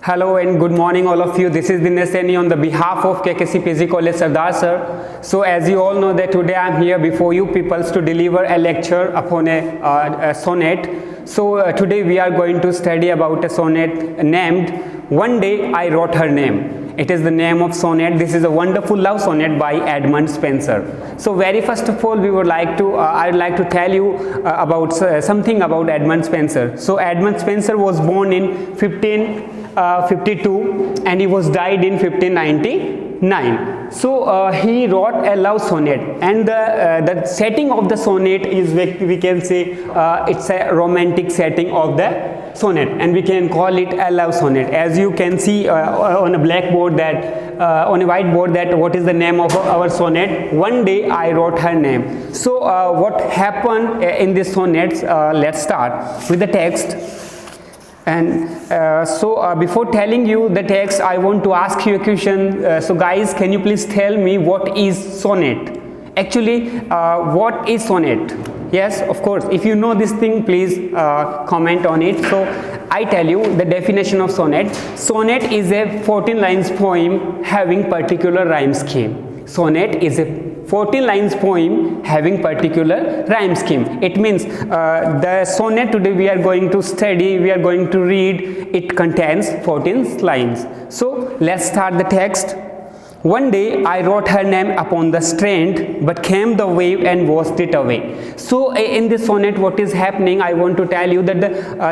Hello and good morning all of you. This is Dinesh Saini on the behalf of KKC PG College Sardar sir. So as you all know that today I am here before you peoples to deliver a lecture upon a sonnet. So today we are going to study about a sonnet named One Day I Wrote Her Name. It is the name of sonnet. This is a wonderful love sonnet by Edmund Spenser. So very first of all we would like to I would like to tell you about something about Edmund Spenser. So Edmund Spenser was born in 1552 and he was died in 1599. So he wrote a love sonnet, and the setting of the sonnet is, we can say it's a romantic setting of the sonnet, and we can call it a love sonnet. As you can see on a blackboard that on a whiteboard, that what is the name of our sonnet? One Day I Wrote Her Name. So what happened in this sonnet? Let's start with the text. And so before telling you the text, I want to ask you a question. So guys, can you please tell me what is sonnet? Actually, what is sonnet? Yes, of course, if you know this thing, please comment on it. So I tell you the definition of sonnet. Sonnet is a 14 lines poem having particular rhyme scheme. Sonnet is a 14 lines poem having particular rhyme scheme. It means the sonnet today we are going to study, we are going to read, it contains 14 lines. So let's start the text. One day I wrote her name upon the strand, but came the wave and washed it away. So in this sonnet what is happening, I want to tell you that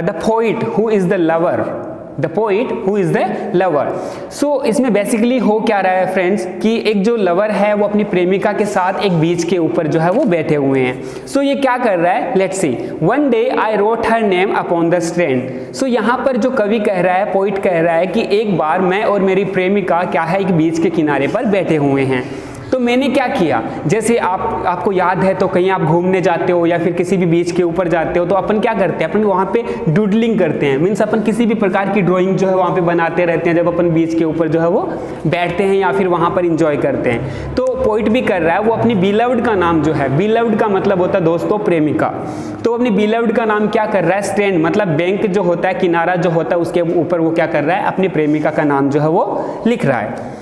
the poet who is the lover, the poet who is the lover. So इसमें basically हो क्या रहा है friends कि एक जो lover है वो अपनी प्रेमिका के साथ एक बीच के ऊपर जो है वो बैठे हुए हैं. सो ये क्या कर रहा है, let's see. One day I wrote her name upon the strand. So यहाँ पर जो कवि कह रहा है, पोइट कह रहा है कि एक बार मैं और मेरी प्रेमिका क्या है, एक बीच के किनारे पर बैठे हुए हैं. तो मैंने क्या किया, जैसे आपको याद है तो कहीं आप घूमने जाते हो या फिर किसी भी बीच के ऊपर जाते हो तो अपन क्या करते हैं, अपन वहाँ पे डूडलिंग करते हैं. मीन्स अपन किसी भी प्रकार की ड्राइंग जो है वहाँ पे बनाते रहते हैं जब अपन बीच के ऊपर जो है वो बैठते हैं या फिर वहाँ पर इंजॉय करते हैं. तो पोइट भी कर रहा है, वो अपनी बिलव्ड का नाम जो है, बिलव्ड का मतलब होता है दोस्तों प्रेमिका, तो अपनी बिलव्ड का नाम क्या कर रहा है, स्ट्रैंड मतलब बैंक जो होता है, किनारा जो होता है, उसके ऊपर वो क्या कर रहा है, अपनी प्रेमिका का नाम जो है वो लिख रहा है.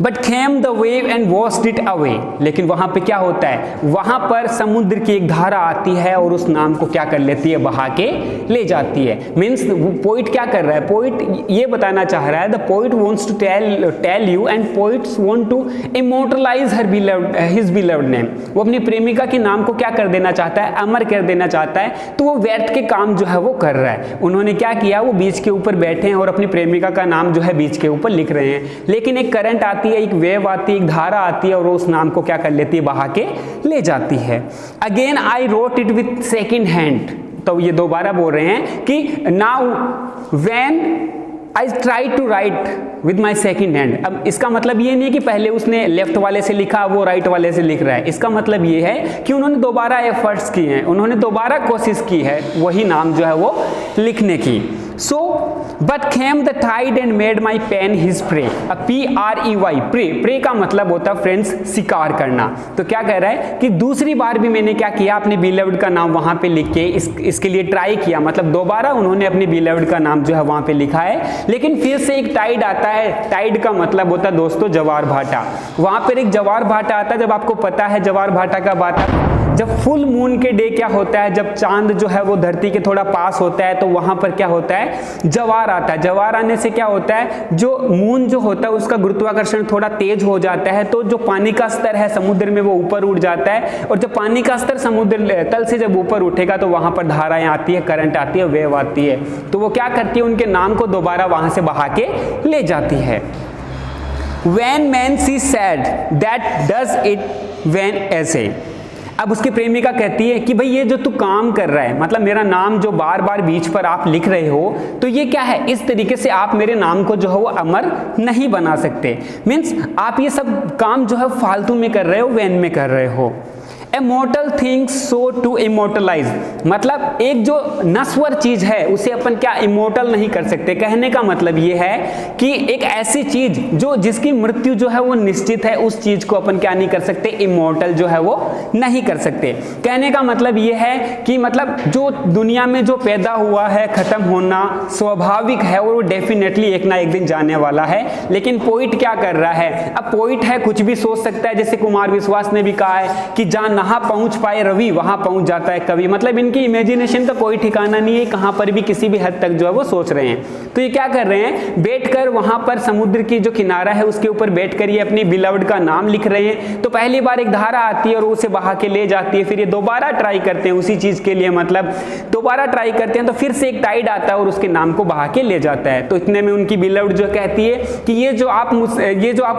But came the wave and washed it away. लेकिन वहां पे क्या होता है, वहां पर समुद्र की एक धारा आती है और उस नाम को क्या कर लेती है, बहा के ले जाती है. मीन्स पोइट क्या कर रहा है, पोइट ये बताना चाह रहा है, the poet wants to tell you and poets want to immortalise her beloved, his beloved name. वो अपनी प्रेमिका के नाम को क्या कर देना चाहता है, अमर कर देना चाहता है. तो वो व्यर्थ के काम जो है वो कर रहा है. उन्होंने क्या किया, वो बीच के ऊपर बैठे हैं और अपनी प्रेमिका का नाम जो है बीच के ऊपर लिख रहे हैं. लेकिन एक करंट आती है, एक वेव आती है, एक धारा आती है और उस नाम को क्या कर लेती है, बहा के ले जाती है. Again I wrote it with second hand. तो ये दोबारा बोल रहे हैं कि now when I try to write with my second hand. अब इसका मतलब ये नहीं है कि पहले उसने लेफ्ट वाले से लिखा, वो राइट वाले से लिख रहा है. इसका मतलब ये है कि उन्होंने दोबारा एफर्ट्स किए हैं, उन्होंने दोबारा कोशिश की है वही नाम जो है वो लिखने की. So but came the tide and made my pen his prey. अब PREY, प्रे, प्रे का मतलब होता है फ्रेंड्स शिकार करना. तो क्या कह रहा है कि दूसरी बार भी मैंने क्या किया, अपने बिलव्ड का नाम वहां पे लिख के इसके लिए ट्राई किया. मतलब दोबारा उन्होंने अपने बिलव्ड का नाम जो है वहां पे लिखा है. लेकिन फिर से एक टाइड आता है. टाइड का मतलब होता है दोस्तों जवार भाटा. वहां पर एक जवार भाटा आता है. जब आपको पता है जवार भाटा कब आता है, जब फुल मून के डे क्या होता है, जब चांद जो है वो धरती के थोड़ा पास होता है तो वहां पर क्या होता है, जवार आता है. जवार आने से क्या होता है, जो मून जो होता है उसका गुरुत्वाकर्षण थोड़ा तेज हो जाता है, तो जो पानी का स्तर है समुद्र में वो ऊपर उठ जाता है. और जब पानी का स्तर समुद्र तल से जब ऊपर उठेगा तो वहां पर धाराएं आती है, करंट आती है, वेव आती है. तो वो क्या करती है, उनके नाम को दोबारा वहां से बहा के ले जाती है. When man she said that does it when ऐसे. अब उसकी प्रेमिका कहती है कि भाई ये जो तू काम कर रहा है, मतलब मेरा नाम जो बार बार बीच पर आप लिख रहे हो, तो ये क्या है, इस तरीके से आप मेरे नाम को जो है वो अमर नहीं बना सकते. मीन्स आप ये सब काम जो है फालतू में कर रहे हो, वैन में कर रहे हो. Immortal things so to immortalise, मतलब एक जो नश्वर चीज है उसे अपन क्या इमोर्टल नहीं कर सकते। कहने का मतलब ये है कि एक ऐसी चीज जो जिसकी मृत्यु जो है वो निश्चित है, उस चीज को अपन क्या नहीं कर सकते, इमोर्टल जो है वो नहीं कर सकते। कहने का मतलब ये है कि मतलब जो दुनिया में जो पैदा हुआ है खत्म होना स्वाभाविक है और वो डेफिनेटली एक ना एक दिन जाने वाला है। लेकिन पोइट क्या कर रहा है, अब पोइट है कुछ भी सोच सकता है, जैसे कुमार विश्वास ने भी कहा है कि जहां नहा पहुंच पाए रवि वहां पहुंच जाता है कवि। मतलब इनकी इमेजिनेशन का कोई ठिकाना नहीं है, कहां पर भी किसी भी हद तक जो है वो सोच रहे हैं। तो ये क्या कर रहे हैं, बैठकर वहां पर समुद्र की जो किनारा है उसके ऊपर बैठकर ये अपनी बिलव्ड का नाम लिख रहे हैं। तो पहली बार एक धारा आती है और उसे बहा के ले जाती है, फिर ये दोबारा ट्राई करते हैं उसी चीज के लिए, मतलब दोबारा ट्राई करते हैं तो फिर से एक टाइड आता है और उसके नाम को बहा के ले जाता है। तो इतने में उनकी बिलव्ड जो कहती है कि ये जो आप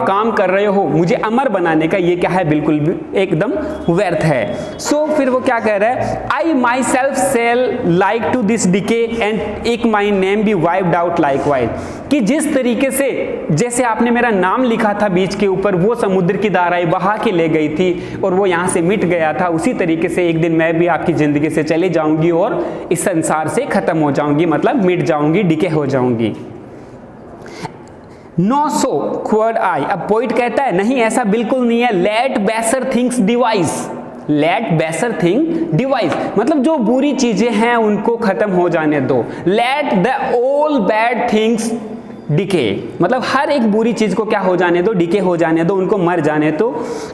काम कर रहे हो मुझे अमर बनाने का, ये क्या है, बिल्कुल भी एकदम व्यर्थ है। सो फिर वो क्या कह रहा है, I myself shall like to this decay and eke my name be wiped out likewise, कि जिस तरीके से जैसे आपने मेरा नाम लिखा था बीच के ऊपर, वो समुद्र की धाराएं बहा के ले गई थी और वो यहां से मिट गया था, उसी तरीके से एक दिन मैं भी आपकी जिंदगी से चली जाऊंगी और इस संसार से खत्म हो जाऊंगी, मतलब मिट जाऊंगी, डिके हो जाऊंगी। नो सो क्वर्ड आई, अब पोइट कहता है नहीं ऐसा बिल्कुल नहीं है, लेट बेसर थिंग्स डिवाइस, लेट बेसर थिंग डिवाइस, मतलब जो बुरी चीजें हैं उनको खत्म हो जाने दो। Let the all bad things decay, मतलब हर एक बुरी चीज को क्या हो जाने दो, डिके हो जाने दो, उनको मर जाने दो।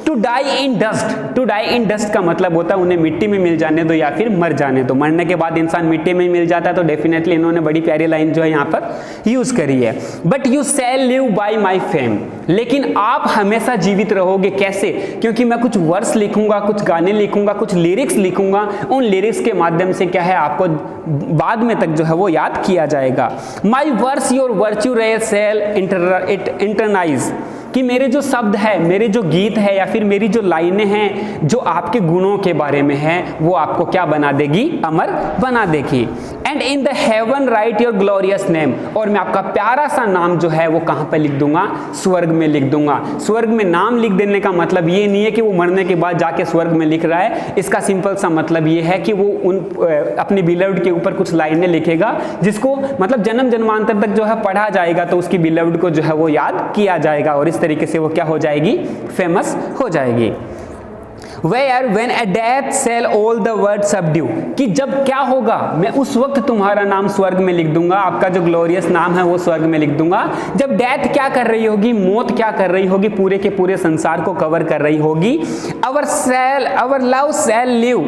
To die in dust, to die in dust का मतलब होता है उन्हें मिट्टी में मिल जाने दो या फिर मर जाने दो। मरने के बाद इंसान मिट्टी में मिल जाता है, तो डेफिनेटली इन्होंने बड़ी प्यारी लाइन जो है यहाँ पर यूज करी है। But you shall live by my fame, लेकिन आप हमेशा जीवित रहोगे। कैसे, क्योंकि मैं कुछ वर्स लिखूंगा, कुछ गाने लिखूंगा, कुछ लिरिक्स लिखूंगा, उन लिरिक्स के माध्यम से क्या है आपको बाद में तक जो है वो याद किया जाएगा। My verse your virtue shall eternise, कि मेरे जो शब्द है, मेरे जो गीत है या फिर मेरी जो लाइनें हैं जो आपके गुणों के बारे में है, वो आपको क्या बना देगी, अमर बना देगी। And in the haven right your glorious name, और मैं आपका प्यारा सा नाम जो है वो कहां पर लिख दूंगा, स्वर्ग में लिख दूंगा। स्वर्ग में नाम लिख देने का मतलब ये नहीं है कि वो मरने के बाद जाके स्वर्ग में लिख रहा है, इसका सिंपल सा मतलब ये है कि वो उन अपने बिलव्ड के ऊपर कुछ लाइनें लिखेगा जिसको मतलब जन्म जन्मांतर तक जो है पढ़ा जाएगा, तो उसकी बिलव्ड को जो है वो याद किया जाएगा और इस तरीके से वो क्या हो जाएगी, फेमस हो जाएगी। Where when a death shall all the world subdue, कि जब क्या होगा, मैं उस वक्त तुम्हारा नाम स्वर्ग में लिख दूंगा, आपका जो ग्लोरियस नाम है वो स्वर्ग में लिख दूंगा। जब डेथ क्या कर रही होगी, मौत क्या कर रही होगी, पूरे के पूरे संसार को कवर कर रही होगी। our love shall live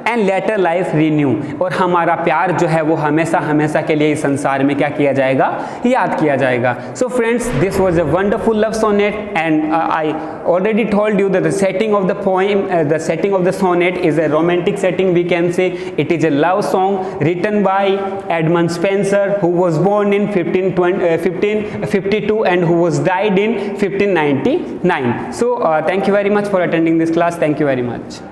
and Later Life renew, और हमारा प्यार जो है वो हमेशा हमेशा के लिए इस संसार में क्या किया जाएगा, याद किया जाएगा। So friends, this was a wonderful love sonnet and I already told you that the setting of the poem, the setting of the sonnet is a romantic setting, we can say. It is a love song written by Edmund Spenser, who was born in 1552 and who was died in 1599. So thank you very much for attending this class. Thank you very much.